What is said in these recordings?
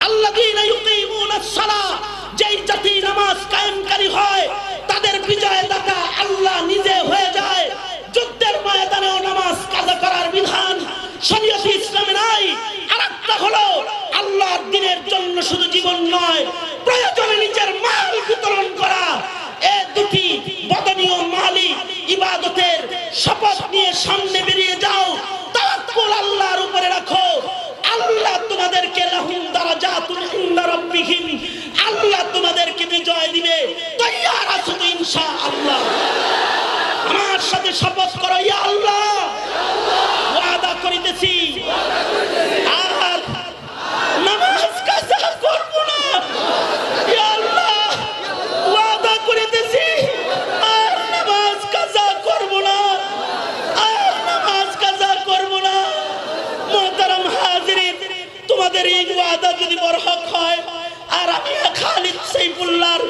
আল্লাযীনা ইউকিমুনাস সালাহ, যেই জাতি নামাজ কায়েমকারী হয় তাদের বিজয়দাতা আল্লাহ নিজে হয়ে যায়। যুদ্ধের ময়দানেও নামাজ কাজা করার বিধান শরীয়তে ইসলামে নাই। আরেকটা হলো আল্লাহর দ্বীনের জন্য শুধু জীবন নয়, প্রয়োজনে নিজের মাল বিতরণ করা। এই দুটি বদনী ও মালি ইবাদতের শপথ নিয়ে সামনে বেরিয়ে যাও, তাওয়াক্কুল আল্লাহর উপরে রাখো। আল্লাহ তোমাদেরকে লাহুম দারাজাতুন ইনদা রাব্বিহিম, আল্লাহ তোমাদেরকে বিজয় দিবে। তৈয়ার আছো তো ইনশাআল্লাহ? আমার সাথে শপথ করো, ইয়া আল্লাহ ওয়াদা করিতেছি আর নামাজ কাজা করব না। ইয়া আল্লাহ ওয়াদা করিতেছি আর নামাজ কাজা করব না, আর নামাজ কাজা করব না। মুহতারাম হাজিরিন, তোমাদের এই ওয়াদা যদি বরহক হয় আর আমি খালিদ সাইফুল্লাহর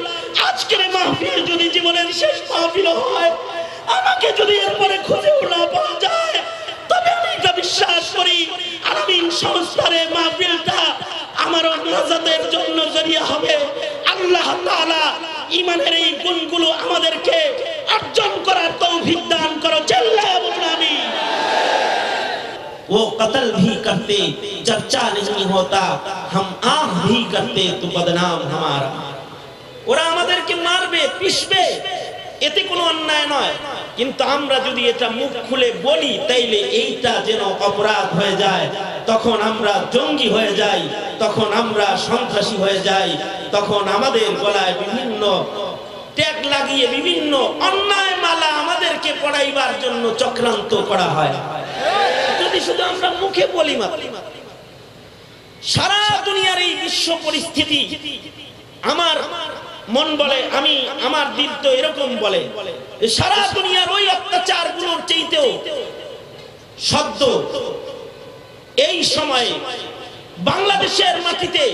আজকের মাহফিল যদি জীবনের শেষ মাহফিল হয়, আমাকে যদি এরপরে খুঁজেও না পাওয়া যায়, তবে আমি এটা বিশ্বাস করি আলামিন সংস্থার এই মাহফিলটা আমার নাজাতের জন্য জরিয়া হবে। আল্লাহ তাআলা ঈমানের এই গুণগুলো আমাদেরকে অর্জন করার তৌফিক দান করো। চিল্লায়া বলুন আমিন। वो कत्ल भी करते चर्चा नहीं होता, हम आह भी करते तो बदनाम हमारा। ওরা আমাদেরকে মারবে, পিষবে, এতে কোনো অন্যায় নয়, কিন্তু আমরা যদি এটা মুখ খুলে বলি তাইলে এইটা যেন অপরাধ হয়ে যায়, তখন আমরা জঙ্গি হয়ে যাই, তখন আমরা সন্ত্রাসী হয়ে যাই, তখন আমাদের গলায় বিভিন্ন ট্যাগ লাগিয়ে বিভিন্ন অন্যায় মালা আমাদেরকে পড়াইবার জন্য চক্রান্ত করা হয়। যদি শুধু আমরা মুখে বলি মাত্র, সারা দুনিয়ার এই বিশ্ব পরিস্থিতি আমার মন বলে, আমি আমার দিল তো এরকম বলে, সারা দুনিয়ার ওই অত্যাচার গুলোর চাইতেও শব্দ এই সময়ে বাংলাদেশের মাটিতে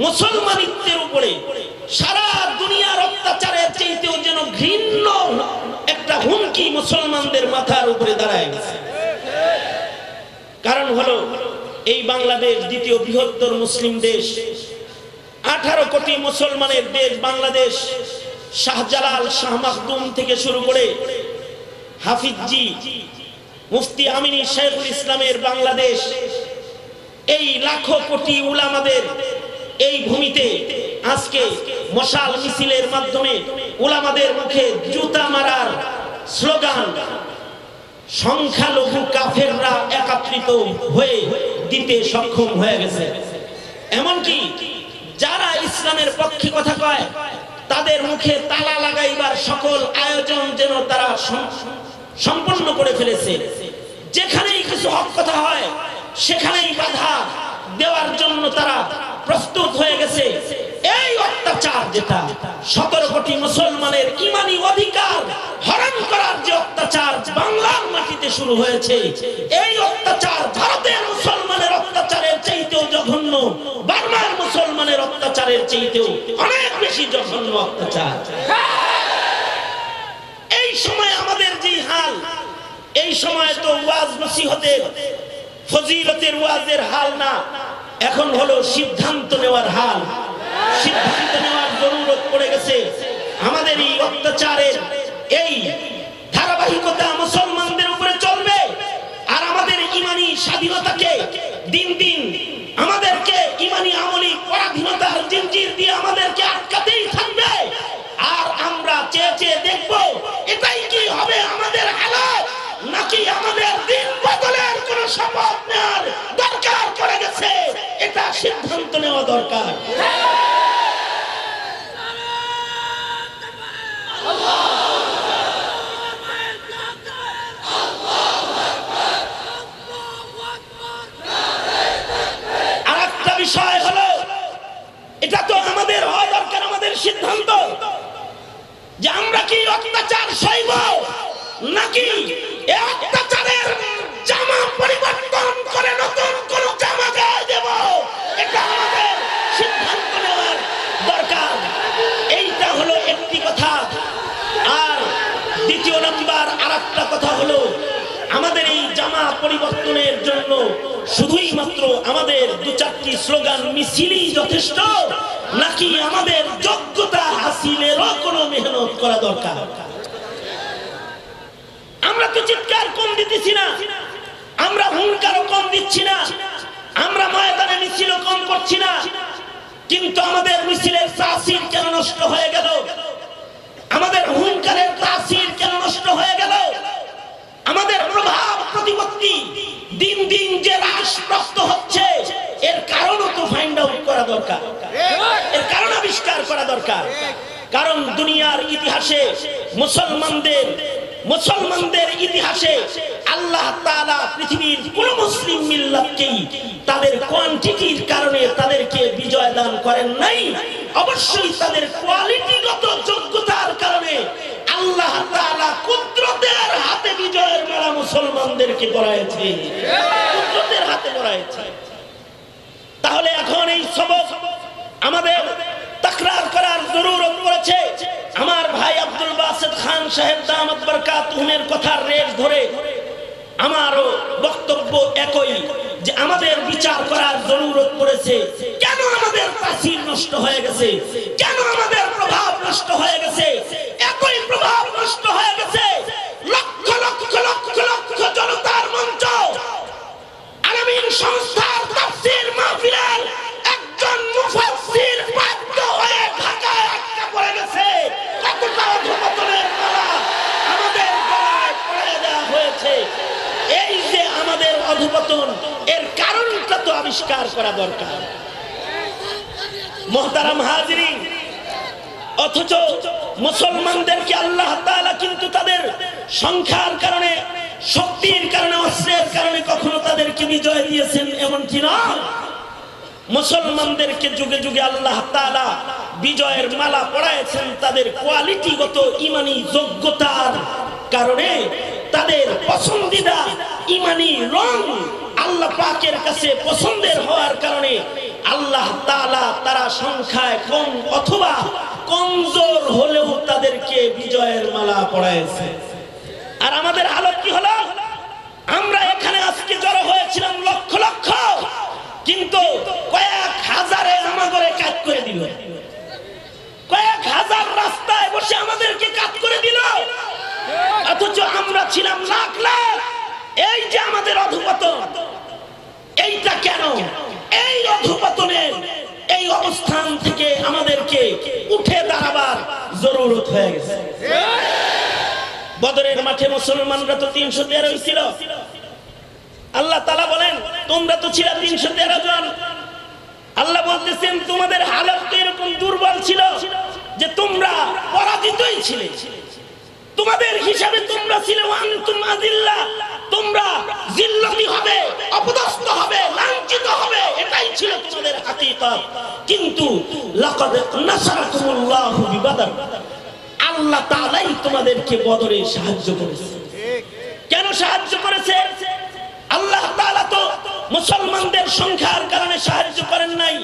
মুসলমানিত্বের উপরে সারা দুনিয়ার অত্যাচারের চাইতেও যেন ঘৃণ্য একটা হুমকি মুসলমানদের মাথার উপরে দাঁড়ায় গেছে। কারণ হলো এই বাংলাদেশ দ্বিতীয় বৃহত্তর মুসলিম দেশ, 18 কোটি মুসলমানের দেশ বাংলাদেশ। শাহজালাল, শাহ মাখদুম থেকে শুরু করে হাফিজজি, মুফতি আমিনী, শেখুল ইসলামের বাংলাদেশ, এই লাখো কোটি উলামাদের এই ভূমিতে আজকে মশাল মিছিলের মাধ্যমে উলামাদের মুখে জুতা মারার স্লোগান সংখ্যালঘু কাফেররা একত্রিত হয়ে দিতে সক্ষম হয়ে গেছে। এমনকি যারা ইসলামের পক্ষে কথা কয় তাদের মুখে তালা লাগাইবার সকল আয়োজন যেন তারা সম্পন্ন করে ফেলেছে। যেখানেই কিছু হক কথা হয় সেখানেই বাধা দেওয়ার জন্য তারা প্রস্তুত হয়ে গেছে। এই অত্যাচার যেটা 17 কোটি মুসলমানের ঈমানি অধিকার হরণ করার যে অত্যাচার বাংলার মাটিতে শুরু হয়েছে, এই অত্যাচার ভারতের মুসলমানের অত্যাচারের চাইতেও জঘন্য, বার্মার মুসলমানের অত্যাচারের চাইতেও অনেক বেশি জঘন্য অত্যাচার। এই সময় আমাদের যে হাল, এই সময় তো ওয়াজ নসিহতের ফজিলতের ওয়াজের হাল না, এখন হলো সিদ্ধান্ত নেওয়ার হাল। সিদ্ধান্ত নেওয়ার জরুরত পড়ে গেছে। আমাদের এই অত্যাচারের এই ধারাবাহিকতা মুসলমানদের উপরে চলবে, আর আমাদের ঈমানি স্বাধীনতাকে দিন দিন আমাদেরকে ঈমানি আমলি পরাধীনতার জিঞ্জির দিয়ে আমাদেরকে আটকাতেই থাকবে। আর আমরা চেয়ে চেয়ে দেখব এটাই কি হবে আমাদের হালত, নাকি আমাদের দিন বদলের কোন শপথ নেওয়ার দরকার পড়ে গেছে। এটা সিদ্ধান্ত নেওয়া দরকার। আরেকটা বিষয় হলো, এটা তো আমাদের হওয়া দরকার, আমাদের সিদ্ধান্ত যে আমরা কি অত্যাচার সইব নাকি এই অত্যাচারের জামা পরিবর্তন করে নতুন কোন জামা গায়ে দেব। এটা আমাদের সিদ্ধান্ত নেওয়ার দরকার। এইটা হলো একটি কথা। আর দ্বিতীয় নাম্বার আরেকটা কথা হলো, আমাদের এই জামা পরিবর্তনের জন্য শুধুই মাত্র আমাদের দু চারটি স্লোগান মিছিলই যথেষ্ট, নাকি আমাদের যোগ্যতা হাসিলেরও কোনো মেহনত করা দরকার? আমরা তো চিৎকার কম দিতেছি না, আমরা হুঙ্কারও কম দিচ্ছি না, আমরা ময়দানে মিছিলও কম করছি না, কিন্তু আমাদের মিছিলের তাসির কেন নষ্ট হয়ে গেল? আমাদের হুঙ্কারের তাসির কেন নষ্ট হয়ে গেল? আমাদের প্রভাব প্রতিপত্তি দিন দিন যে হ্রাসপ্রাপ্ত হচ্ছে, এর কারণও তো ফাইন্ড আউট করা দরকার, এর কারণ আবিষ্কার করা দরকার। কারণ দুনিয়ার ইতিহাসে মুসলমানদের ইতিহাসে আল্লাহ তাআলা পৃথিবীর কোন মুসলিম মিল্লাতকেই তাদের কোয়ান্টিটির কারণে তাদেরকে বিজয় দান করেন নাই, অবশ্যই তাদের কোয়ালিটিগত যোগ্যতার কারণে আল্লাহ তাআলা কুদরতের হাতে বিজয়ের মালা মুসলমানদেরকে পরাইছে, কুদরতের হাতে পরাইছে। তাহলে এখন এই সবক আমাদের তাকরার করার জরুরত পড়েছে। আমার ভাই আব্দুল বাসিত খান সাহেব দামাত বরকাতুহুমের কথার রেশ ধরে আমারও বক্তব্য একই, যে আমাদের বিচার করার জরুরত পড়েছে। কেন আমাদের তাসির নষ্ট হয়ে গেছে? কেন আমাদের প্রভাব নষ্ট হয়ে গেছে? একই প্রভাব নষ্ট হয়ে গেছে। লক্ষ লক্ষ লক্ষ লক্ষ জনতার মঞ্চ আলামিন সংস্থার তাফসীর মাহফিলের একজন মুফাসসির বাধ্য হয়ে ঢাকায় আটকা পড়ে গেছে। কতটা অধঃপতনের মালা আমাদের গলায় পরিয়ে দেওয়া হয়েছে। এই যে আমাদের অধঃপতন, এর কারণটা তো আবিষ্কার করা দরকার। মুহতারাম হাজিরিন, অথচ মুসলমানদেরকে আল্লাহ তাআলা কিন্তু তাদের সংখ্যার কারণে, শক্তির কারণে, অস্ত্রের কারণে কখনো তাদেরকে বিজয় দিয়েছেন এমনকি না। মুসলমানদেরকে যুগে যুগে আল্লাহ তাআলা বিজয়ের মালা পরাইছেন তাদের কোয়ালিটিগত ঈমানি যোগ্যতার কারণে, তাদের পছন্দিদা ঈমানি রং আল্লাহ পাকের কাছে পছন্দের হওয়ার কারণে আল্লাহ তাআলা তারা সংখ্যায় কম অথবা কমজোর হলেও তাদেরকে বিজয়ের মালা পরাইছে। আর আমাদের হালত কি হলো? আমরা এখানে আজকে জড়ো হয়েছিলাম লক্ষ লক্ষ, কিন্তু কয়েক হাজারে আমাদের কাজ করে দিল, কয়েক হাজার রাস্তায় বসে আমাদেরকে কাজ করে দিল, অথচ আমরা ছিলাম লাখ লাখ। এই যে আমাদের অধঃপতন, এইটা কেন? এই অধঃপতনের এই অবস্থান থেকে আমাদেরকে উঠে দাঁড়াবার জরুরত হয়ে গেছে। বদরের মাঠে মুসলমানরা তো 313 ছিল। আল্লাহ তাআলা বলেন তোমরা তো ছিল 313 জন। আল্লাহ বলতেছেন তোমাদের হালত তো এরকম দুর্বল ছিল যে তোমরা পরাজিতই ছিলে। তোমাদের হিসাবে তোমরা ছিলে ওয়ান্তুম আযিল্লা, তোমরা জিল্লতি হবে, অপদস্থ হবে, লাঞ্ছিত হবে, এটাই ছিল তোমাদের হাকিকত। কিন্তু লাকাদ নাসারাকুমুল্লাহু বিবদর, আল্লাহ তাআলাই তোমাদেরকে বদরে সাহায্য করেছে। কেন সাহায্য করেছে? আল্লাহ তাআলা তো মুসলমানদের সংখ্যার কারণে সাহায্য করেন নাই,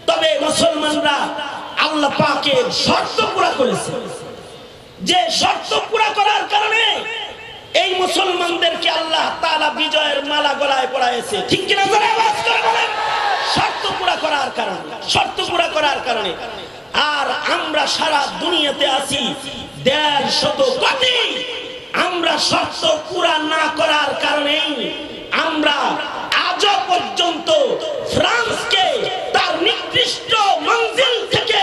তবে মুসলমানরা আল্লাহ পাকের শর্ত পুরা করেছে। যে শর্ত পুরা করার কারণে এই মুসলমানদেরকে আল্লাহ তাআলা বিজয়ের মালা গলায় পরাইছে। ঠিক কিনা জোরে আওয়াজ করে বলেন? শর্ত পুরা করার কারণে, শর্ত পুরা করার কারণে। আর আমরা সারা দুনিয়াতে আছি 150 কোটি, আমরা শর্ত পুরা না করার কারণে আমরা আজও পর্যন্ত ফ্রান্সকে তার নিকৃষ্ট মঞ্জিল থেকে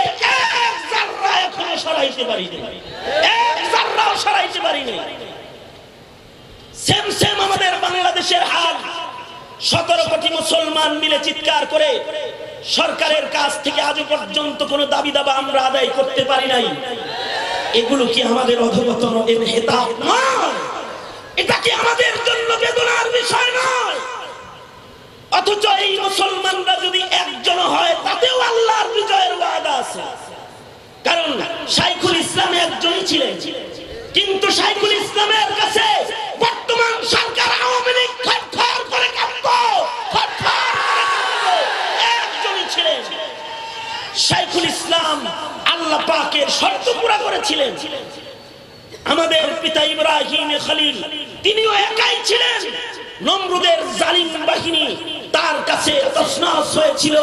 এক জাররা এখনো সরাইতে পারিনি, এক জাররাও সরাইতে পারিনি। সেম সেম আমাদের বাংলাদেশের হাল। 17 কোটি মুসলমান মিলে চিৎকার করে সরকারের কাছ থেকে আজও পর্যন্ত কোনো দাবি দাবা আমরা আদায় করতে পারি নাই। এগুলো কি আমাদের অধঃপতন এর হেতাব নয়? এটা কি আমাদের জন্য বেদনার বিষয় নয়? অথচ এই মুসলমানরা যদি একজন হয় তাতেও আল্লাহর বিজয়ের ওয়াদা আছে। কারণ শাইখুল ইসলাম একজনই ছিলেন, কিন্তু শাইখুল ইসলামের কাছে বর্তমান সরকার আওয়ামী লীগ থরথর করে কাঁপত, থরথর করে কাঁপত। একজনই ছিলেন শাইখুল ইসলাম, আল্লাহ পাকের শর্ত পুরা করেছিলেন। আমাদের পিতা ইব্রাহিম খলিল তিনিও একাই ছিলেন, নমরুদের জালিম বাহিনী তার কাছে তছনছ হয়েছিল,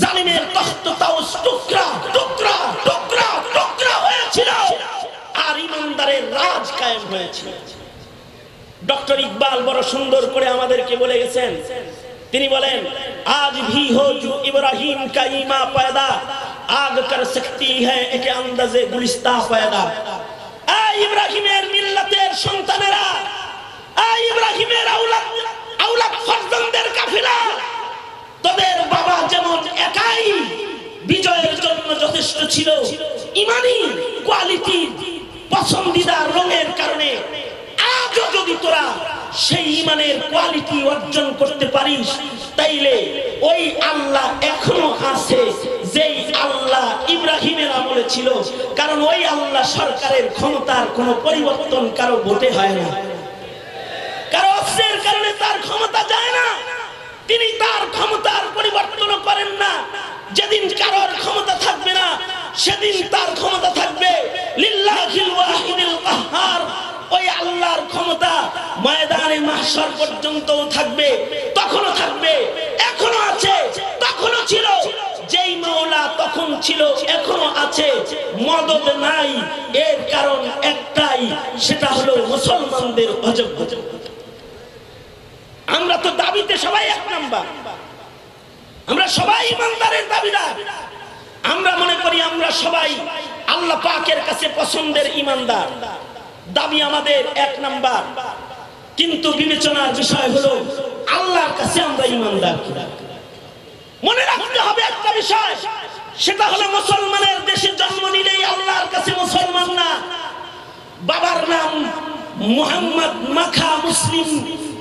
জালিমের তখ্ত তাওস টুকরা টুকরা টুকরা টুকরা হয়েছিল, আর ইমানদারের রাজ কায়েম হয়েছিল। ডক্টর ইকবাল বড় সুন্দর করে আমাদেরকে বলে গেছেন, তিনি বলেন, আজ ভি হো जो इब्राहिम का ईमा पैदा आग कर सकती है एक अंदाजे गुलिस्ता पैदा। এই ইব্রাহিমের মিল্লাতের সন্তানেরা, এই ইব্রাহিমের আওলাদ ফরজন্দের কাফিলা, তোদের বাবা যেমন একাই বিজয়ের জন্য যথেষ্ট ছিল, ইমানি কোয়ালিটি পছন্দিদার রঙের কারণে আজও যদি তোরা সেই ইমানের কোয়ালিটি অর্জন করতে পারিস, তাইলে ওই আল্লাহ এখনো আছে যেই আল্লাহ ইব্রাহিমের আমলে ছিল। কারণ ওই আল্লাহ সরকারের ক্ষমতার কোনো পরিবর্তন কারো ভোটে হয় না, কারো অস্ত্রের কারণে তার ক্ষমতা যায় না, তিনি তার ক্ষমতার পরিবর্তন করেন না। যেদিন কারোর ক্ষমতা থাকবে না, সেদিন তার ক্ষমতা থাকবে লিল্লাহিল ওয়াহিদিল কাহ্হার। ওই আল্লাহর ক্ষমতা ময়দানে মাহশর পর্যন্ত থাকবে, তখনও থাকবে, এখনো আছে, তখনও ছিল। যেই মাওলা তখন ছিল এখনো আছে, মদদ নাই, এর কারণ একটাই, সেটা হলো মুসলমানদের অযোগ্যতা। আমরা তো দাবিতে সবাই এক নাম্বার, আমরা সবাই ইমানদারের দাবিদার। আমরা মনে করি আমরা সবাই আল্লাহ পাকের কাছে পছন্দের ইমানদার, দাবি আমাদের এক নাম্বার। কিন্তু বিবেচনার বিষয় হলো আল্লাহর কাছে আমরা ইমানদার কিনা। মনে রাখতে হবে একটা বিষয়, সেটা হলো মুসলমানের দেশে জন্ম নিলেই আল্লাহর কাছে মুসলমান না। বাবার নাম মুহাম্মদ, মাখা মুসলিম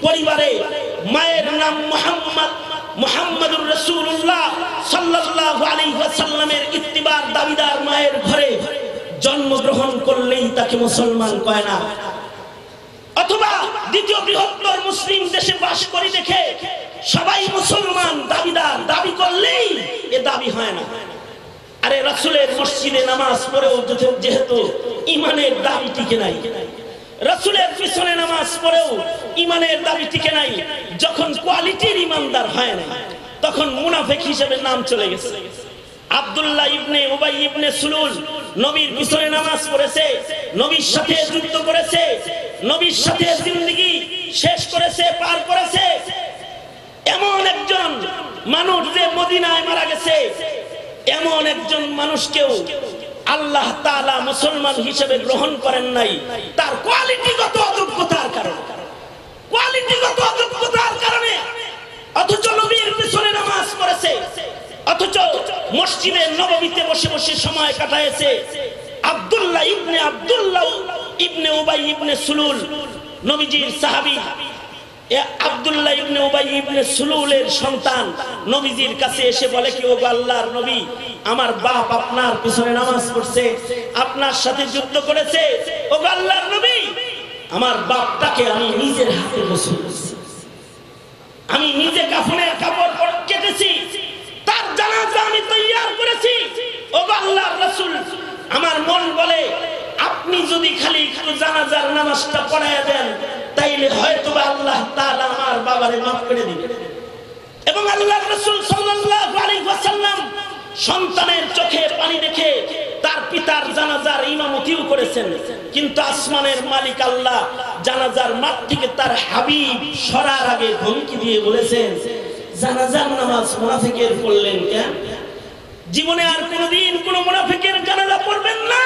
পরিবারে, মায়ের নাম মুহাম্মদুর রাসূলুল্লাহ সাল্লাল্লাহু আলাইহি ওয়াসাল্লামের ইত্তিবার দাবিদার মায়ের ঘরে জন্মগ্রহণ করলেই তাকে মুসলমান কয় না। অথবা দ্বিতীয় বৃহত্তর মুসলিম দেশে বাস করি দেখে সবাই মুসলমান দাবিদার দাবি করলেই এ দাবি হয় না। আরে রাসূলের মসজিদে নামাজ পড়েও যেহেতু ইমানের দাবি টিকে নাই, রাসূলের পিছনে নামাজ পড়েও ইমানের দাবি টিকে নাই, যখন কোয়ালিটির ইমানদার হয় না, তখন মুনাফিক হিসেবে নাম চলে গেছে। আব্দুল্লাহ ইবনে উবাই ইবনে সুলুল নবীর পিছনে নামাজ পড়েছে, নবীর সাথে যুদ্ধ করেছে, নবীর সাথে জিন্দেগি শেষ করেছে, পার করেছে। এমন একজন মানুষ যে মদিনায় মারা গেছে, এমন একজন মানুষকেও আল্লাহ তাআলা মুসলমান হিসেবে গ্রহণ করেন নাই, তার কোয়ালিটিগত অযোগ্যতার কারণে, কোয়ালিটিগত অযোগ্যতার কারণে। অথচ নবীর পিছনে নামাজ পড়েছে, অথচ মসজিদে নববীতে বসে বসে সময় কাটায়েছে। আব্দুল্লাহ ইবনে উবাই ইবনে সুলুল নবীজির সাহাবী, আব্দুল্লাহ ইবনে উবাই ইবনে সুলুলের সন্তান নবীজির কাছে এসে বলে কি, ও আল্লাহর নবী, আমার বাপ আপনার পিছনে নামাজ পড়ছে, আপনার সাথে যুদ্ধ করেছে, ও আল্লাহর নবী, আমার বাপটাকে আমি নিজের হাতে গোসল করেছি, আমি নিজে কাফনের কাপড় কেটেছি, তার জানাজা আমি তৈয়ার করেছি। ও আল্লাহর রাসূল, আমার মন বলে আপনি যদি খালি একটু জানাজার নামাজটা পড়ায়া দেন, তাইলে হয়তো আল্লাহ তাআলা আমার বাবারে মাফ করে দিবেন। এবং আল্লাহর রাসূল সাল্লাল্লাহু আলাইহি ওয়াসাল্লাম সন্তানের চোখে পানি দেখে তার পিতার জানাজার ইমামতিও করেছেন। কিন্তু আসমানের মালিক আল্লাহ জানাজার মাঠ থেকে তার হাবিব সরার আগে ধমকি দিয়ে বলেছেন, জানাজার নামাজ মুনাফিকের পড়লেন কেন? জীবনে আর কোনদিন কোন মুনাফিকের জানাজা পড়বেন না,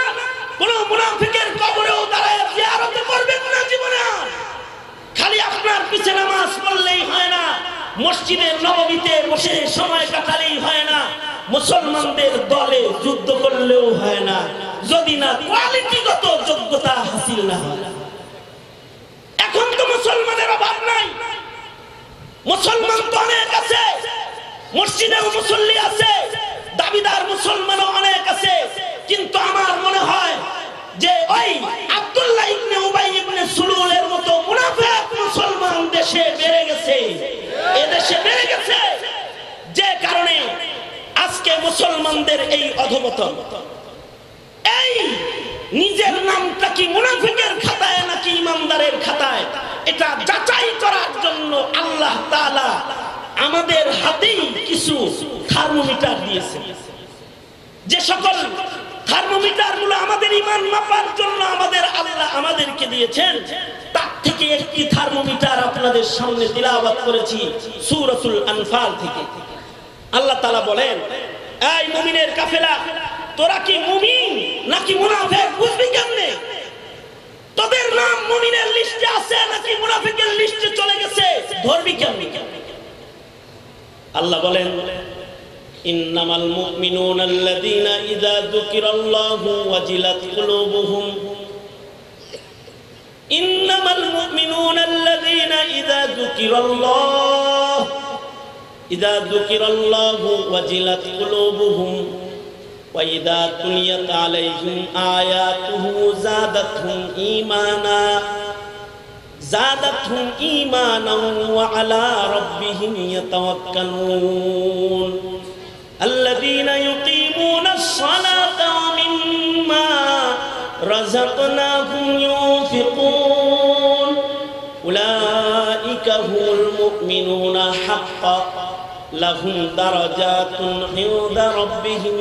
কোন মুনাফিকের কবরেও দাঁড়ায় জিয়ারতে করবেন না জীবনে। আর খালি আপনার পিছে নামাজ পড়লেই হয় না, মসজিদে নববীতে বসে সময় কাটালেই হয় না, মুসলমানদের দলে যুদ্ধ করলেও হয় না, যদি না কোয়ালিটিগত যোগ্যতা হাসিল না হয়। এখন তো মুসলমানের অভাব নাই, মুসলমান তো অনেক আছে, মসজিদেও মুসল্লি আছে, দাবিদার মুসলমানও অনেক আছে। কিন্তু আমার মনে হয় যে ওই আব্দুল্লাহ ইবনে উবাই ইবনে সুলুলের মতো মুনাফিক মুসলমান দেশে বেড়ে গেছে, এদেশে বেড়ে গেছে, যে কারণে আজকে মুসলমানদের এই অধঃপতন। এই নিজের নামটা কি মুনাফিকের খাতায় নাকি ইমানদারের খাতায়, এটা যাচাই করার জন্য আল্লাহ তাআলা আমাদের হাতেই কিছু থার্মোমিটার দিয়েছেন। যে সকল থার্মোমিটার গুলো আমাদের ঈমান মাপার জন্য আমাদের আল্লাহ আমাদেরকে দিয়েছেন, তার থেকে একটি থার্মোমিটার আপনাদের সামনে তিলাওয়াত করেছি সূরাতুল আনফাল থেকে। আল্লাহ তাআলা বলেন, এই মুমিনের কাফেলা, তোরা কি মুমিন নাকি মুনাফিক বুঝবি কেমনে? তোদের নাম মুমিনের লিস্টে আছে নাকি মুনাফিকের লিস্টে চলে গেছে, ধরবি কেমনে? আল্লাহ বলেন, ইন্নামাল মুমিনুনা আল্লাযীনা ইযা যুকিরাল্লাহু ওয়াজিলাত কুলুবুহুম ইন্নামাল মুমিনুনা আল্লাযীনা ইযা যুকিরাল্লাহু ওয়াজিলাত কুলুবুহুম ওয়া ইযা তুলিয়াত আলাইহিম আয়াতুহু زادتهم إيمانا وعلى ربهم يتوكلون الذين يقيمون الصلاة ومما رزقناهم ينفقون أولئك هم المؤمنون حقا لهم درجات عند ربهم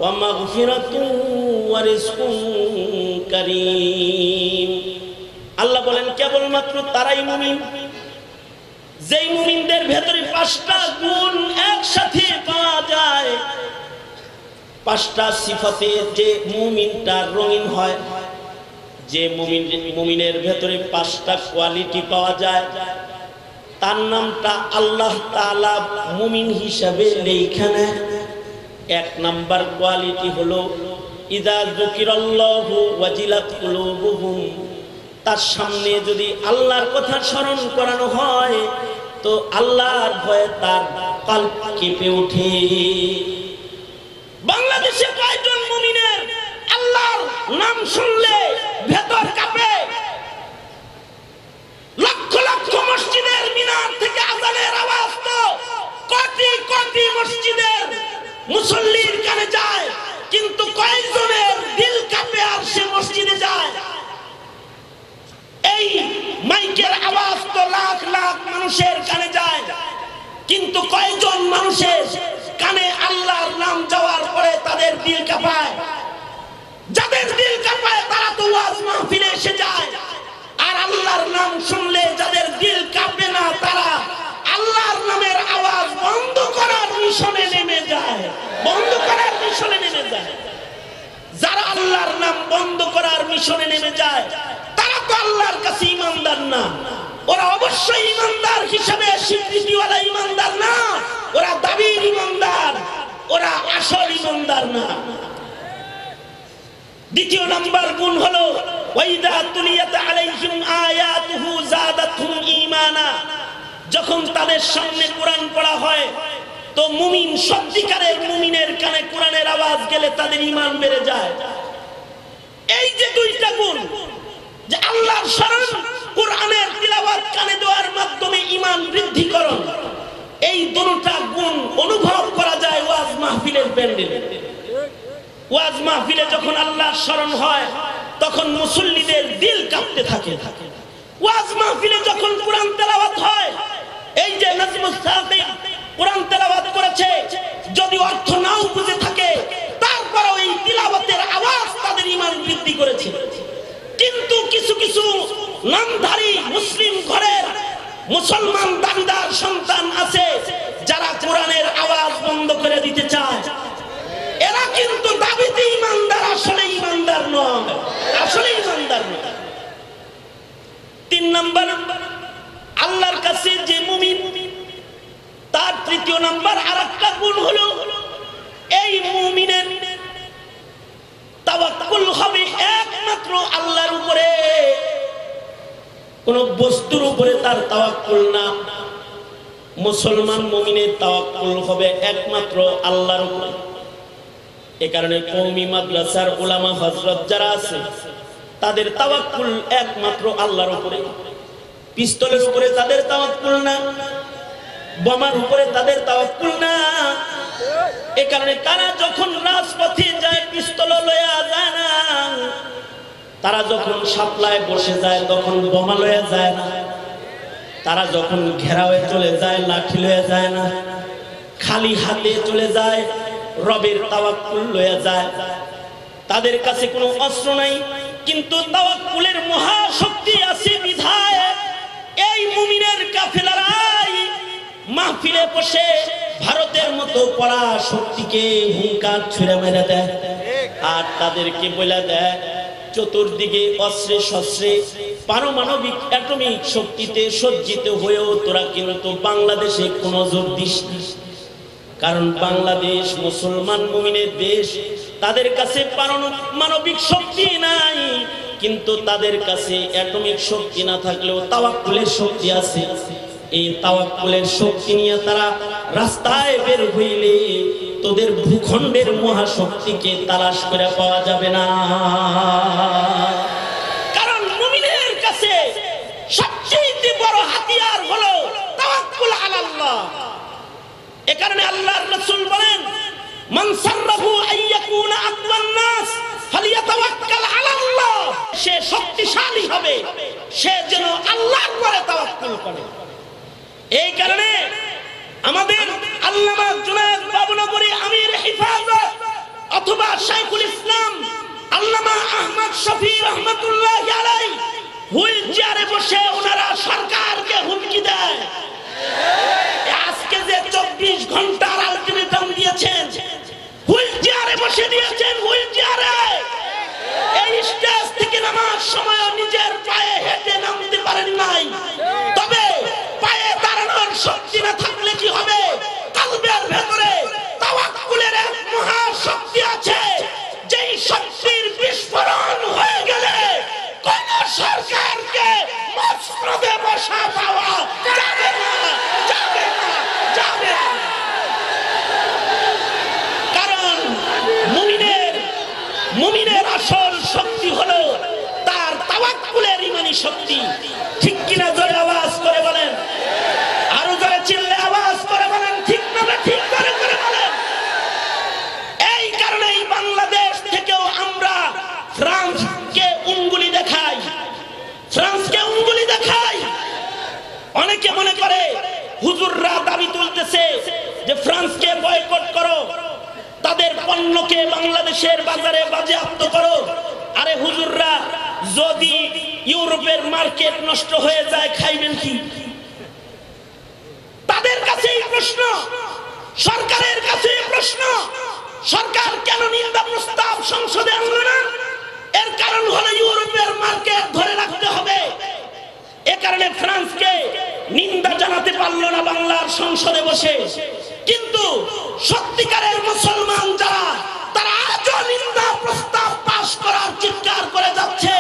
ومغفرة ورزق كريم। আল্লাহ বলেন, কেবলমাত্র তারাই মুমিন যেই মুমিনদের ভেতরে 5টা গুণ একসাথে পাওয়া যায়। 5টা সিফাতে যে মুমিনটা রঙিন হয়, যে মুমিনের ভেতরে 5টা কোয়ালিটি পাওয়া যায়, তার নামটা আল্লাহ তাআলা মুমিন হিসাবে লেখা নেয়। 1 নাম্বার কোয়ালিটি হলো ইযা যুকিরাল্লাহু ওয়াজিলাত কুলুবুহুম, তার সামনে যদি আল্লাহর কথা স্মরণ করানো হয় তো আল্লাহর ভয়ে তার কলব কেঁপে ওঠে। বাংলাদেশে কয়জন মুমিনের আল্লাহর নাম শুনলে ভেতর কাঁপে? লক্ষ লক্ষ মসজিদের মিনার থেকে আযানের আওয়াজ তো কোটি কোটি মসজিদের মুসল্লির কানে যায়, কিন্তু কয়জনের দিল কাঁপে আর সে মসজিদে যায়? এই মাইকের আওয়াজ তো লাখ লাখ মানুষের কানে যায়, কিন্তু কয়জন মানুষের কানে আল্লাহর নাম যাওয়ার পরে তাদের দিল কাঁপায়? যাদের দিল কাঁপায় তারা তো ওয়াজ মাহফিলে এসে যায়, আর আল্লাহর নাম শুনলে যাদের দিল কাঁপে না তারা আল্লাহর নামের আওয়াজ বন্ধ করার মিশনে নেমে যায়, বন্ধ করার মিশনে নেমে যায়। যারা আল্লাহর নাম বন্ধ করার মিশনে নেমে যায় তারা তো আল্লাহর কাছে ঈমানদার না। ওরা অবশ্যই ঈমানদার হিসেবে স্বীকৃতিওয়ালা ঈমানদার না, ওরা দাবির ঈমানদার, ওরা আসল ঈমানদার না। দ্বিতীয় নাম্বার গুণ হলো ওয়াইদা তুলিয়াত আলাইহিম আয়াতুহু যাদাতহুম ঈমানা, যখন তাদের সামনে কোরআন পড়া হয় তো মুমিন, সত্যিকারের মুমিনের কানে কোরআনের আওয়াজ গেলে তাদের ঈমান বেড়ে যায়। এই যে 2টা গুণ, যে আল্লাহর শরণ, কোরআনের তিলাওয়াত কানে দেওয়ার মাধ্যমে ঈমান বৃদ্ধিকরণ, এই 2টা গুণ অনুভব করা যায় ওয়াজ মাহফিলের প্যান্ডেলে। ওয়াজ মাহফিলে যখন আল্লাহর শরণ হয় তখন মুসল্লিদের দিল কাঁপতে থাকে। ওয়াজ মাহফিলে যখন কোরআন তেলাওয়াত হয়, এই যে নাজমুস সাকিব কোরআন তেলাওয়াত করেছে, যদি অর্থ নাও বুঝে থাকে তারপরেও এই তিলাওয়াতের আওয়াজ তাদের ঈমান বৃদ্ধি করেছে। কিন্তু কিছু কিছু নামধারী মুসলিম ঘরের মুসলমান দাবিদার সন্তান আছে যারা কোরআনের আওয়াজ বন্ধ করে দিতে চায়। এরা কিন্তু দাবিতে ঈমানদার, আসলে ঈমানদার নয়, আসলে ঈমানদার নয়। 3 নাম্বার, আল্লাহর কাছে যে মুমিন তার 3য় নাম্বার আরেকটা গুণ হলো এই মুমিনের তাওয়াক্কুল হবে একমাত্র আল্লাহর উপরে, কোন বস্তুর উপরে তার তাওয়াক্কুল না। মুসলমান মুমিনের তাওয়াক্কুল হবে একমাত্র আল্লাহর উপরে। এই কারণে কওমি মাদ্রাসার উলামা হযরত যারা আছে তাদের তাওয়াক্কুল একমাত্র আল্লাহর উপরে। পিস্তলের উপরে তাদের তাওয়াক্কুল না, বোমার উপরে তাদের তাওয়াক্কুল না। এই কারণে তারা যখন রাজপথে যায় পিস্তল লয়া যায় না, তারা যখন সাপ্লায় বসে যায় তখন বোমা লয়ে যায় না, তারা যখন ঘেরাও হয়ে চলে যায় লাঠি লয়ে যায় না, খালি হাতে চলে যায়, রবের তাওয়াক্কুল লয়ে যায়। তাদের কাছে কোনো অস্ত্র নাই, কিন্তু তাওয়াক্কুলের মহাশক্তি আছে বিধায় এই মুমিনের কাফেলারাই মাহফিলে বসে ভারতের মতো পড়া শক্তিকে হুঙ্কার ছুঁড়ে মেরে দেয়, আর তাদেরকে বলে দেয় চতুর্দিকে অস্ত্রে শস্ত্রে পারমাণবিক অ্যাটমিক শক্তিতে সজ্জিত হয়েও তোরা কিন্তু বাংলাদেশে কোনো জোর দিস না, কারণ বাংলাদেশ মুসলমান মুমিনের দেশ। তাদের কাছে পারমাণবিক শক্তি নাই, কিন্তু তাদের কাছে অ্যাটমিক শক্তি না থাকলেও তাওয়াক্কুলের শক্তি আছে। এই তাওয়াক্কুলের শক্তি নিয়ে তারা রাস্তায় বের হইলে তোদের ভূখণ্ডের মহাশক্তিকে তালাশ করে পাওয়া যাবে না, কারণ মুমিনের কাছে সবচেয়ে বড় হাতিয়ার হলো তাওয়াক্কুল আলাল্লাহ। এ কারণে আল্লাহর রাসূল বলেন, মান সাররাহু আইয়াকুনা আকওয়ান নাস ফালিয়াতাওয়াক্কাল আলাল্লাহ, সে শক্তিশালী হবে, সে যেন আল্লাহর উপরে তাওয়াক্কুল করে। এই কারণে আমাদের আল্লামা জুনায়েদ বাবুনগরী আমির হিফাজত অথবা শাইখুল ইসলাম আল্লামা আহমদ শফি রহমাতুল্লাহি আলাইহি হুইল চেয়ারে বসে ওনারা সরকারকে হুমকি দেয়। আজকে যে 24 ঘন্টার আলটিমেটাম দিয়েছেন, হুইল চেয়ারে বসে দিয়েছেন, হুইল চেয়ারে এই স্টেজ থেকে নামার সময় নিজের পায়ে হেঁটে নামতে পারেন নাই, তবে পায়ে দাঁড়ানোর শক্তি না থাকলে কি হবে? কলবের ভেতরে তাওয়াক্কুলের এক মহা শক্তি আছে, যেই শক্তির বিস্ফোরণ হয়ে গেলে কোন সরকারকে মসনদে বসা পাওয়া যাবে না, যাবে না, যাবে না। কারণ মুমিনের আসল শক্তি হলো তার তাওয়াক্কুলের ঈমানি শক্তি। ঠিক কিনা? জোরে আওয়াজ করে বলেন, আরো জোরে চিল্লে আওয়াজ করে বলেন, ঠিক না? ঠিক করে করে বলেন। এই কারণেই বাংলাদেশ থেকেও আমরা ফ্রান্সকে উঙ্গুলি দেখাই, ফ্রান্সকে উঙ্গুলি দেখাই। অনেকে মনে করে হুজুররা দাবি তুলতেছে যে ফ্রান্সকে বয়কট করো, তাদের পণ্যকে বাংলাদেশের বাজারে বাজেয়াপ্ত করো। আরে হুজুররা, যদি ইউরোপের মার্কেট নষ্ট হয়ে যায় খাইবেন কি? তাদের কাছে এই প্রশ্ন, সরকারের কাছে এই প্রশ্ন। সরকার কেন নিন্দা প্রস্তাব সংসদে আনলো না? এর কারণ হলো ইউরোপের মার্কেট ধরে রাখতে হবে। এ কারণে ফ্রান্সকে নিন্দা জানাতে পারলো না বাংলার সংসদে বসে। কিন্তু সত্যিকারের মুসলমান যারা, তারা আজও নিন্দা প্রস্তাব পাশ করার চিৎকার করে যাচ্ছে,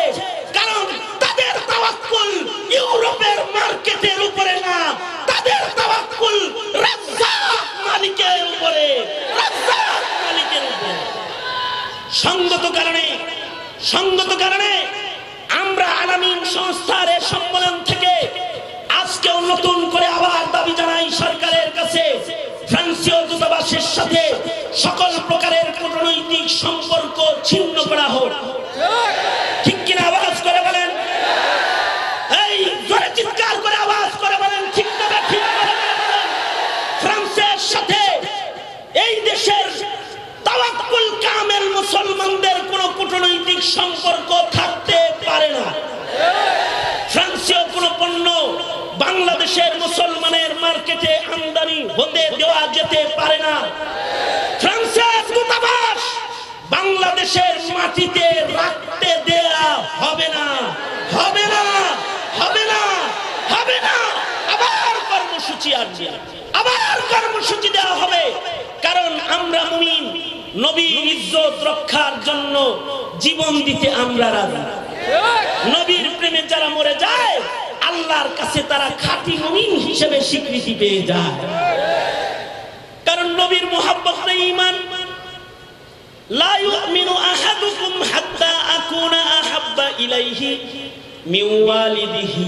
কারণ তাদের তাওয়াক্কুল ইউরোপের মার্কেটের উপরে না, তাদের তাওয়াক্কুল রাজ্জাক মালিকের উপরে, রাজ্জাক মালিকের উপরে। সঙ্গত কারণে আমরা আলামিন সংস্থার এই সম্মেলন থেকে আজকেও নতুন করে আবার দাবি জানাই সরকারের কাছে, ফ্রান্সীয় দূতাবাসের সাথে সকল প্রকারের কূটনৈতিক সম্পর্ক ছিন্ন করা হোক। ঠিক কিনা? আওয়াজ করে বলেন, এই জোরে চিৎকার করে আওয়াজ করে বলেন, ঠিক না? ঠিক করে বলেন। ফ্রান্সের সাথে এই দেশের তাওয়াক্কুল কামেল মুসলমানদের কোনো কূটনৈতিক সম্পর্ক থাকতে পারে না। ফ্রান্সীয় কোনো পণ্য বাংলাদেশের মুসলমানের মার্কেটে আমদানি হতে দেওয়া যেতে পারে না। ফ্রান্সের দূতাবাস বাংলাদেশের মাটিতে রাখতে দেয়া হবে না, হবে না, হবে না, হবে না। আবার কর্মসূচি আসবে, আবার কর্মসূচি দেওয়া হবে, কারণ আমরা মুমিন, নবীর ইজ্জত রক্ষার জন্য জীবন দিতে আমরা রাজি। নবীর প্রেমে যারা মরে যায়, আল্লাহর কাছে তারা খাঁটি মুমিন হিসেবে স্বীকৃতি পেয়ে যায়, কারণ নবীর মুহাব্বতে ঈমান। লা ইউমিনু আহাদুকুম হাত্তা আকুনা আহাব্বা ইলাইহি মিন ওয়ালিদিহি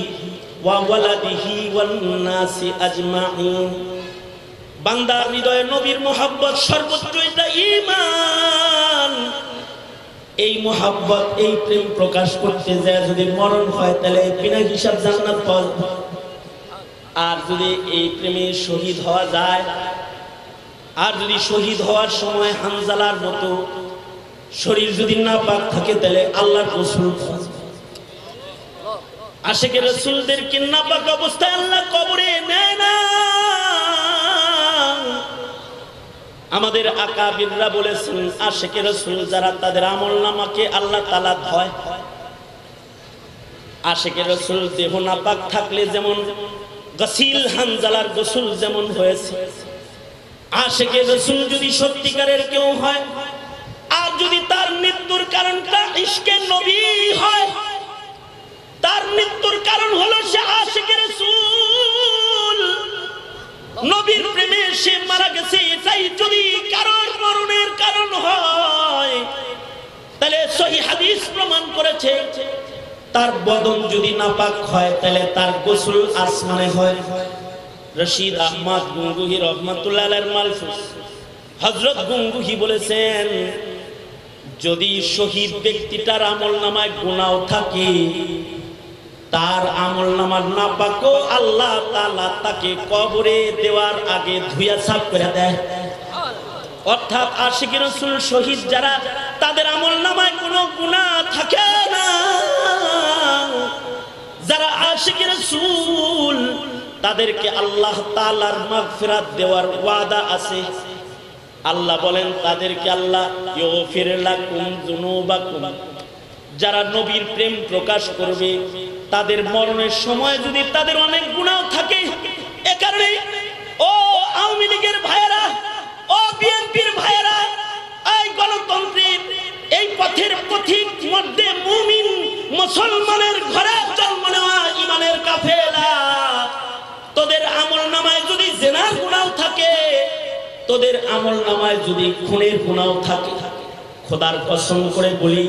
ওয়া ওয়ালাদিহি ওয়ান নাসি আজমাইন। বান্দার হৃদয়ে নবীর মুহাব্বত সর্বোচ্চ, এটা ঈমান। এই মোহাব্বত, এই প্রেম প্রকাশ করতে যায় যদি মরণ হয় তাহলে বিনা হিসাব জান্নাত পাওয়া যাবে। আর যদি এই প্রেমে শহীদ হওয়া যায়, আর যদি শহীদ হওয়ার সময় হানজালার মতো শরীর যদি না পাক থাকে তাহলে আল্লাহর রাসূল আশিকের রাসূলদেরকে না পাক অবস্থায় আল্লাহ কবরে নেয় না। আমাদের আকাবিররা বলেছেন আশিকের রাসূল যারা তাদের আমলনামাকে আল্লাহ তাআলা ধয়। আশিকের রাসূল দেহ নাপাক থাকলে যেমন গসিল হানজালার গোসল যেমন হয়েছে, আশিকের রাসূল যদি সত্যিকারের কেউ হয় আর যদি তার মৃত্যুর কারণটা ইশকে নবী হয়, তার মৃত্যুর কারণ হলো সে আশিকের রাসূল, নবীর প্রেমে সে মারা গেছে, এটাই যদি কারোর মরণের কারণ হয় তাহলে সহিহ হাদিস প্রমাণ করেছে তার বদন যদি নাপাক হয় তাহলে তার গোসল আসমানে হয়। রশিদ আহমদ গঙ্গুহি রহমাতুল্লাহ আলাইহির মালফুজ হযরত গঙ্গুহি বলেছেন যদি শহীদ ব্যক্তিটার আমলনামায় গুনাহ থাকে, তার আমলনামার নাপাকও আল্লাহ তাআলা তাকে কবরে দেওয়ার আগে ধুইয়া সাফ করে দেয়। অর্থাৎ আশিকের রাসূল শহীদ যারা তাদের আমলনামায় কোনো গুনাহ থাকে না, যারা আশিকের রাসূল তাদেরকে আল্লাহ তাআলার মাগফিরাত দেওয়ার ওয়াদা আছে। আল্লাহ বলেন তাদেরকে আল্লাহ ইগফির লাকুম যুনুবাকুম, যারা নবীর প্রেম প্রকাশ করবে তাদের মরণের সময় যদি তাদের অনেক গুনাহ থাকে, এ কারণে ও আওয়ামী লীগের ভাইয়েরা, ও বিএনপির ভাইয়েরা, এই গণতন্ত্রের এই পথের পথিক মধ্যে মুমিন মুসলমানের ঘরে জন্ম নেওয়া ইমানের কাফেলা, তোদের আমলনামায় যদি জিনার গুনাহ থাকে, তোদের আমলনামায় যদি খুনের গুনাহ থাকে, খোদার কসম করে বলি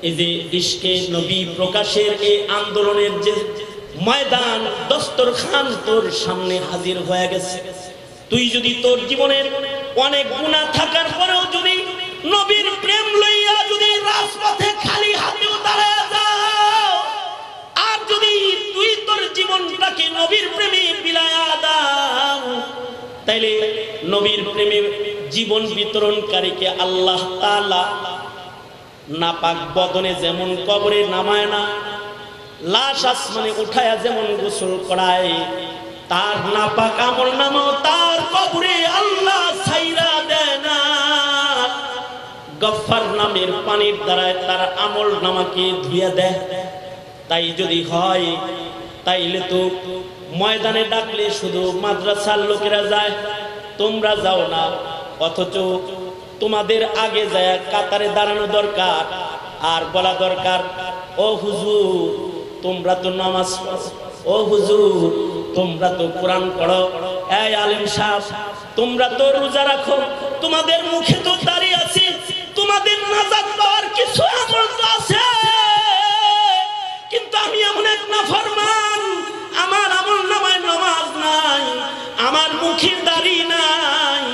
এই যে ইশকে নবী প্রকাশের এই আন্দোলনের যে ময়দান দস্তরখান তোর সামনে হাজির হয়ে গেছে, তুই যদি তোর জীবনের অনেক গুনাহ থাকার পরেও যদি নবীর প্রেম লইয়া যদি রাজপথে খালি হাতেও দাঁড়ায় যাও, আর যদি তুই তোর জীবনটাকে নবীর প্রেমে বিলায়া দাও, তাইলে নবীর প্রেমে জীবন বিতরণকারীকে আল্লাহ তাআলা নাপাক বদনে যেমন কবরে নামায় না, লাশ আসমানে উঠায়া যেমন গোসল করায়, তার নাপাক আমলনামাও তার কবরে আল্লাহ ছাইরা দেয় না। গফফার নামের পানির দ্বারা তার আমলনামাকে ধুইয়া দেয়। তাই যদি হয় তাইলে তো ময়দানে ডাকলে শুধু মাদ্রাসার লোকেরা যায়, তোমরা যাও না, অথচ তোমাদের আগে যায় কাতারে দাঁড়ানো দরকার আর বলা দরকার ও হুজুর তোমরা তো নামাজ পড়ো, ও হুজুর তোমরা তো কোরআন পড়ো, এই আলেম সাহেব তোমরা তো রোজা রাখো, তোমাদের মুখে তো দাড়ি আছে, তোমাদের নাজাত পাওয়ার কিছু আমল তো আছে, কিন্তু আমি এমন এক নাফরমান, আমার আমলনামায় নামাজ নাই, আমার মুখে দাড়ি নাই,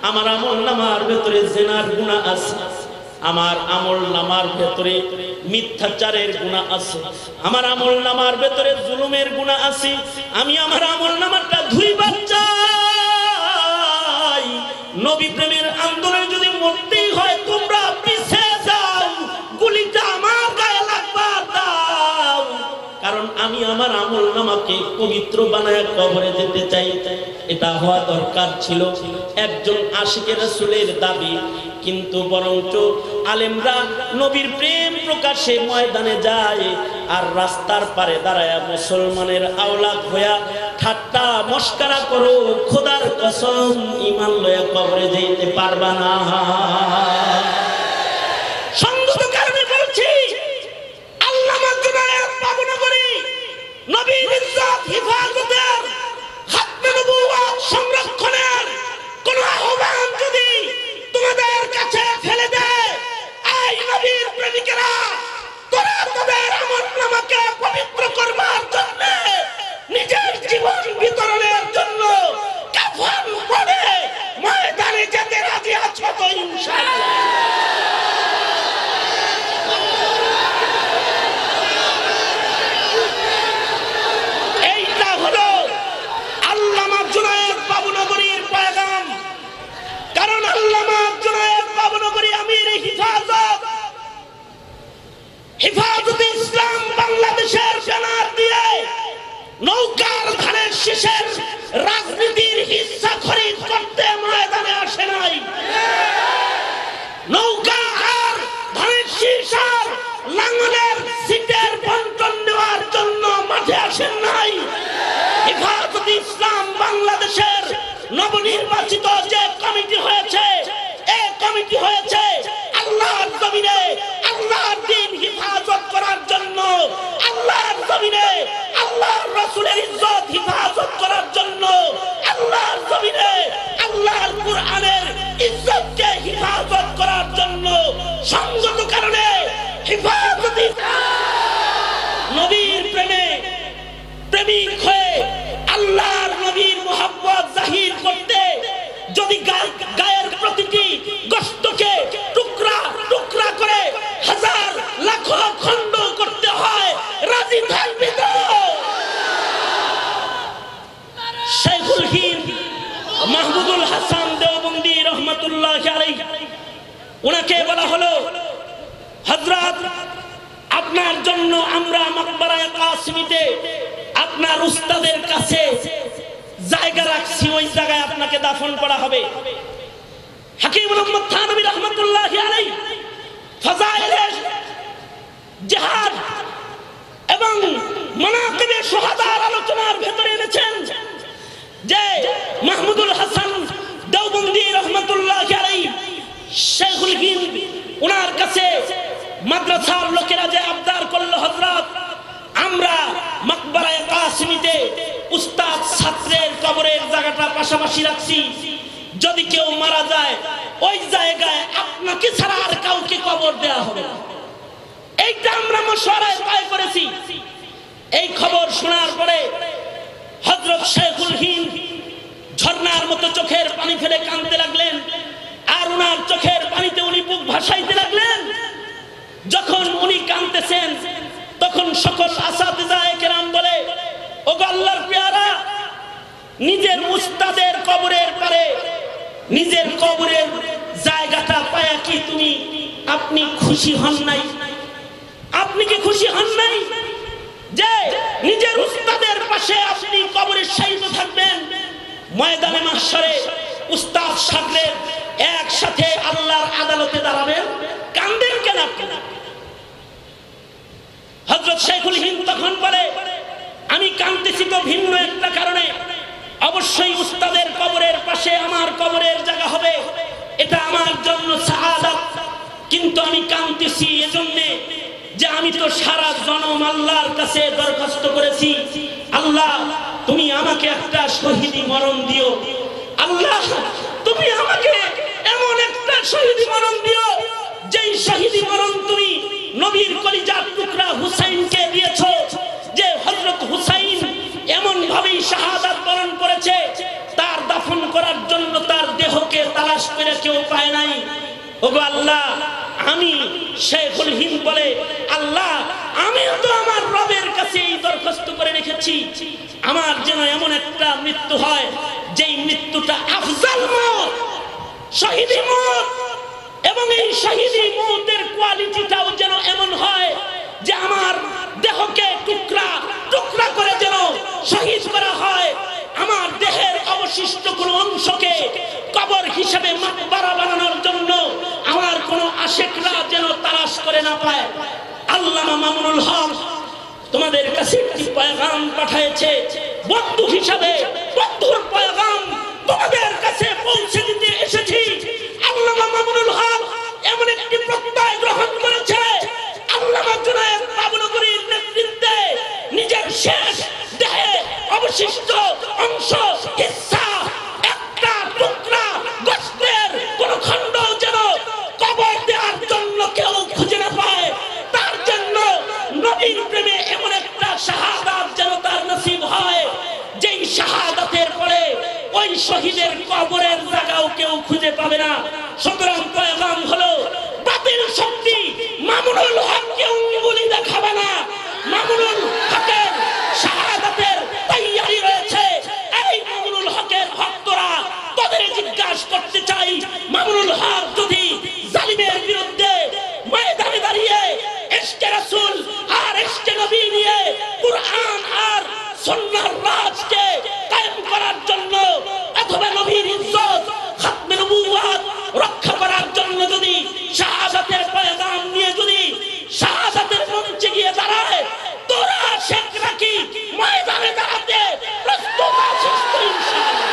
আমার আমলনামার ভেতরে জিনার গুনাহ আছে, আমার আমলনামার ভেতরে মিথ্যাচারের গুনাহ আছে, আমার আমলনামার ভেতরে জুলুমের গুনাহ আছে, আমি আমার আমলনামাটা ধুইবার চাই। নবী প্রেমের আন্দোলনে যদি মরতেই হয় তোমরা পিছে যাও, গুলিটা আমার গায়ে লাগবার দাও, কারণ আমি আমার আমলনামাকে পবিত্র বানায় কবরে যেতে চাই। এটা হওয়া দরকার ছিল একজন আশিকের রাসূলের দাবি, কিন্তু বরঞ্চ আলেমরা নবীর প্রেম প্রকাশে ময়দানে যায় আর রাস্তার পারে দাঁড়ায় মুসলমানের আওলাদ হইয়া ঠাট্টা মস্করা করো, খোদার কসম ঈমান লয়া কবরে যেতে পারবা না। সংযত কারণে বলছি আল্লামা জুনায়েদ বাবুনগরী নবীর ইজ্জত হিফাজতের খাতমে নবুওয়াত সংরক্ষণের কোন আহ্বান যদি তোমাদের কাছে ফেলে দেয়, এই নবীর প্রেমিকেরা তোরা তোদের আমলনামাকে পবিত্র করবার জন্য নিজের জীবন বিতরণের জন্য কাফন পরে ময়দানে যেতে রাজি আছো তো ইনশাআল্লাহ? হিফাজত, হেফাজতে ইসলাম বাংলাদেশের ব্যানার দিয়ে নৌকার ধানের শীষের রাজনীতির হিস্সা খরিদ করতে ময়দানে আসে নাই। নৌকা আর ধানের শীষ আর লাঙ্গলের সিটের বন্টন নেওয়ার জন্য মাঠে আসেন নাই। হেফাজতে ইসলাম বাংলাদেশের নবনির্বাচিত যে কমিটি হয়েছে, এই কমিটি হয়েছে আল্লাহর জমিনে আল্লাহর দ্বীন হিফাজত করার জন্য, আল্লাহর জমিনে আল্লাহর রাসূলের ইজ্জত হিফাজত করার জন্য, আল্লাহর জমিনে আল্লাহর কুরআনের ইজ্জতকে হিফাজত করার জন্য। সংগত কারণে হিফাজতে নবীর প্রেমে প্রেমিক হয়ে আল্লাহর নবীর মুহাব্বত জাহির করতে যদি গায়ের প্রতিটি গোশতকে টুকরা টুকরা করে হাজার লাখ খণ্ড করতে হয়, রাজি থাকবে তো? শাইখুল হিন্দ মাহমুদুল হাসান দেওবন্দি রহমাতুল্লাহি আলাইহি, ওনাকে বলা হলো, হযরত আপনার জন্য আমরা মাকবারায়ে কাসিমিতে আপনার উস্তাদের কাছে জায়গা রাখছি, ওই জায়গায় আপনাকে দাফন করা হবে। হাকিম মুহাম্মদ থানভী রাহমাতুল্লাহি আলাইহি ফাযাইলে জিহাদ এবং মানাকিবে শুহাদার আলোচনার ভেতরে এনেছেন যে মাহমুদুল হাসান দেওবন্দি রহমাতুল্লাহি আলাইহি শাইখুল হিন্দ ওনার কাছে মাদ্রাসার লোকেরা যে আবদার করলো, হযরত আমরা মাকবারায়ে কাসিমিতে উস্তাদ ছাত্রের কবরের জায়গাটা পাশাপাশি রাখছি, যদি কেউ মারা যায় ওই জায়গায় আপনাকে ছাড়া আর কাউকে কবর দেয়া হবে না। এইটা আমরা মশওয়ারায় তয় করেছি। এই খবর শোনার পরে হযরত শাইখুল হিন্দ ঝর্ণার মতো চোখের পানি ফেলে কাঁদতে লাগলেন, আর ওনার চোখের পানিতে উনি বুক ভাসাইতে লাগলেন। যখন উনি কাঁদতেছেন তখন সকল আসাতিজায়ে কেরাম বলে, ওগো আল্লাহর পেয়ারা, নিজের উস্তাদের কবরের পারে নিজের কবরের জায়গাটা পায়া কি আপনি খুশি হন নাই? আপনি কি খুশি হন নাই যে নিজের উস্তাদের পাশে আপনি কবরে শায়িত থাকবেন? ময়দানে মাহশরে উস্তাদ শাগরেদ একসাথে আল্লাহর আদালতে দাঁড়াবেন, কাঁদেন কেন আপনি? হযরত শাইখুল হিন্দ তখন বলে, আমি কাঁদতেছি তো ভিন্ন একটা কারণে। অবশ্যই উস্তাদের কবরের পাশে আমার কবরের জায়গা হবে, এটা আমার জন্য সাআদাত। কিন্তু আমি কাঁদতেছি এজন্য যে আমি তো সারা জনম আল্লাহর কাছে দরখাস্ত করেছি, আল্লাহ তুমি আমাকে একটা শহীদি মরণ দিও, আল্লাহ তুমি আমাকে এমন একটা শহীদি মরণ দিও যেই শহীদি মরণ তুমি নবীর কলিজার টুকরা হুসাইনকে দিয়েছো, যে হযরত হুসাইন এমন ভাবেই শাহাদাত বরণ করেছে, তার দাফন করার জন্য তার দেহকে তালাশ করে কেউ পায় নাই। ওগো আল্লাহ, আমি শাইখুল হিন্দ বলে, আল্লাহ আমিও তো আমার রবের কাছে এই দরখাস্ত করে রেখেছি, আমার যেন এমন একটা মৃত্যু হয় যেই মৃত্যুটা আফজাল মওত, শহীদি মওত, এবং এই শহীদি মওতের কোয়ালিটিটাও যেন এমন হয় যে আমার দেহকে টুকরা টুকরা করে যেন শহীদ করা হয়, আমার দেহের অবশিষ্ট কোনো অংশকে কবর হিসেবে মাকবারা বানানোর জন্য আমার কোনো আশিকরা যেন তালাশ করে না পায়। আল্লামা মামুনুল হক তোমাদের কাছে একটি পয়গাম পাঠিয়েছে, বন্ধু হিসাবে বন্ধুর পয়গাম তোমাদের কাছে পৌঁছে দিতে এসেছি। আল্লামা মামুনুল হক এমন একটি প্রত্যয় গ্রহণ করেছে, আল্লামা জুনায়েদ বাবুনগরীর নেতৃত্বে নিজের শেষ দেহে অবশিষ্ট অংশ হিস্সা একটা টুকরা গোশতের কোন খণ্ড যেন কবর দেওয়ার জন্য কেউ খুঁজে না পায়, তার জন্য নবীর প্রেমে এমন একটা শাহাদাত যেন তার নসিব হয় যেই শাহাদাতের পরে ওই শহীদের কবরের জায়গাও কেউ খুঁজে পাবে না। সুতরাং পয়গাম হলো, বাতিল শক্তি মামুনুল হককে উঙ্গুলি দেখাবে না, মামুনুল হকের শাহাদাতের তৈয়ারি রয়েছে। এই মামুনুল হকের ভক্তরা তাদের জিজ্ঞাসা করতে চাই, মামুনুল হক যদি জালিমের বিরুদ্ধে কুরআন আর সুন্নাহর রাজকে কায়েম করার জন্য অথবা নবীর ইজ্জত খাতমে নবুওয়াত রক্ষা করার জন্য যদি শাহাদাতের পয়গাম নিয়ে যদি শাহাদাতের মঞ্চে গিয়ে দাঁড়ায়, তোরা শেখরা কি ময়দানে দাঁড়াতে প্রস্তুত আছিস তো? ইনশাআল্লাহ।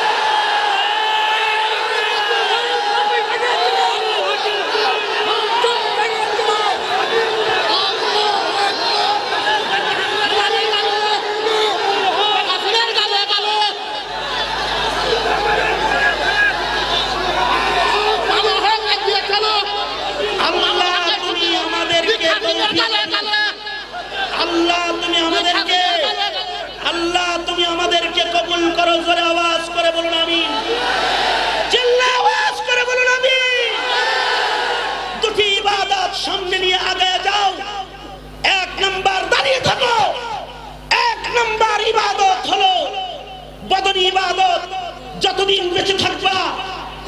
আল্লাহ তুমি আমাদেরকে কবুল করো। জোরে আওয়াজ করে বলুন আমিন। চিল্লা আওয়াজ করে বলুন আমিন। দুটি ইবাদত সামনে নিয়ে আগায় যাও। এক নাম্বার দাঁড়িয়ে থাকো। এক নাম্বার ইবাদত হলো বদনি ইবাদত। যতদিন বেঁচে থাকবা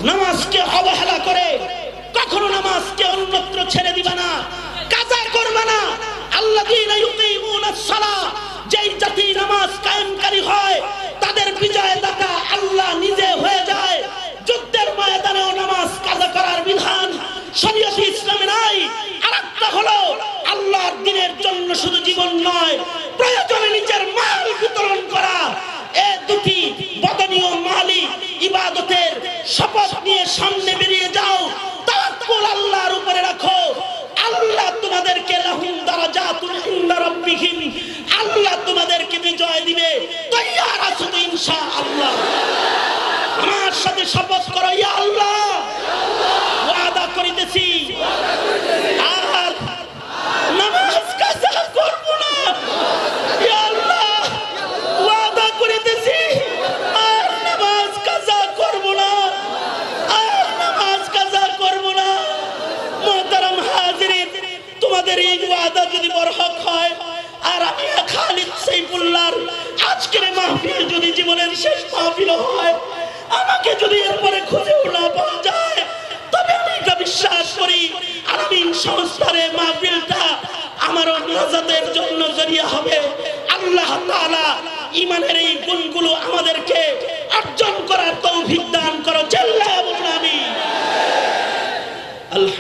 নামাজকে অবহেলা করে কখনো নামাজকে অন্যত্র ছেড়ে দিবা না, কাজা করবা না। আল্লাযীনা ইউকিমুনাস সালাহ, যেই জাতি নামাজ কায়েমকারী হয় তাদের বিজয়দাতা আল্লাহ নিজে হয়ে যায়। যুদ্ধের ময়দানেও নামাজ কাজা করার বিধান শরীয়তে ইসলামে নাই। আরেকটা হলো আল্লাহর দ্বীনের জন্য শুধু জীবন নয়, প্রয়োজনে নিজের মাল বিতরণ করা। এই দুটি বদনি ও মালি ইবাদতের শপথ নিয়ে সামনে বেরিয়ে যাও। তাওয়াক্কুল আল্লাহর উপরে রাখো। আল্লাহ তোমাদেরকে লাহুম দারাজাতুন ইনদা রাব্বিহিম, আল্লাহ তোমাদেরকে বিজয় দিবে। তৈয়ার আছো তো ইনশাআল্লাহ? আমার সাথে শপথ করো, ইয়া আল্লাহ ওয়াদা করিতেছি আর নামাজ কাজা করব না। ইয়া আল্লাহ ওয়াদা করিতেছি আর নামাজ কাজা করব না, আর নামাজ কাজা করব না। মুহতারাম হাজিরিন, তোমাদের এই ওয়াদা যদি বরহক হয় আর আমি খালিদ সাইফুল্লাহর আজকের মাহফিল যদি জীবনের শেষ মাহফিল হয়, আমাকে যদি এরপরে খুঁজেও না পাওয়া যায়, তবে আমি এটা বিশ্বাস করি আমিন সংস্থার মাহফিলটা আমার নাজাতের জন্য জরিয়া হবে। আল্লাহ তাআলা ঈমানের এই গুণগুলো আমাদেরকে অর্জন করার তৌফিক দান করো। চিল্লায়া বলুন আমিন। আল্লাহ।